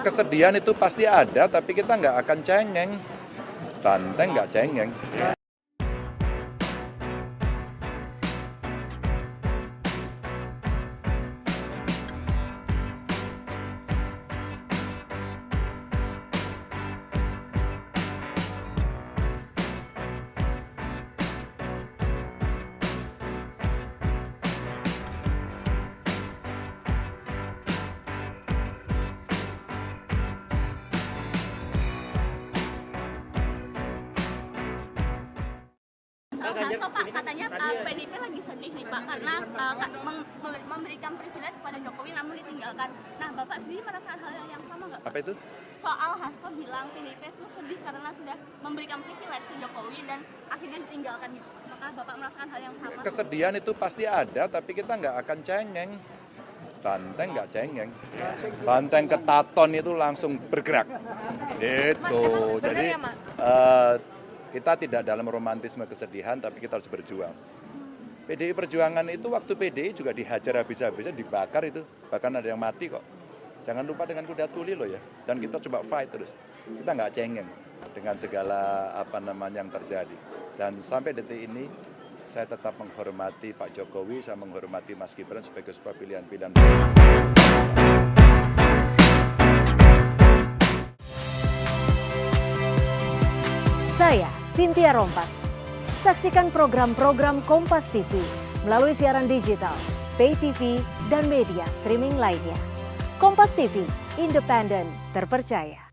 Kesedihan itu pasti ada, tapi kita nggak akan cengeng. Banteng nggak cengeng. Pak, katanya PDIP lagi sedih nih Pak karena memberikan privilege kepada Jokowi namun ditinggalkan. Nah, Bapak sendiri merasa hal yang sama nggak? Apa itu? Soal Hasto bilang PDIP itu sedih karena sudah memberikan privilege ke Jokowi dan akhirnya ditinggalkan gitu. Maka Bapak merasakan hal yang sama? Kesedihan itu pasti ada, tapi kita nggak akan cengeng. Banteng nggak cengeng. Banteng ketaton itu langsung bergerak. Itu. Jadi kita tidak dalam romantisme kesedihan, tapi kita harus berjuang. PDI Perjuangan itu waktu PDI juga dihajar habis-habisan, dibakar itu. Bahkan ada yang mati kok. Jangan lupa dengan kuda tuli loh ya. Dan kita coba fight terus. Kita nggak cengeng dengan segala yang terjadi. Dan sampai detik ini, saya tetap menghormati Pak Jokowi, saya menghormati Mas Gibran sebagai sebuah pilihan-pilihan. Saya Cynthia Rompas. Saksikan program-program Kompas TV melalui siaran digital, pay TV, dan media streaming lainnya. Kompas TV, independen, terpercaya.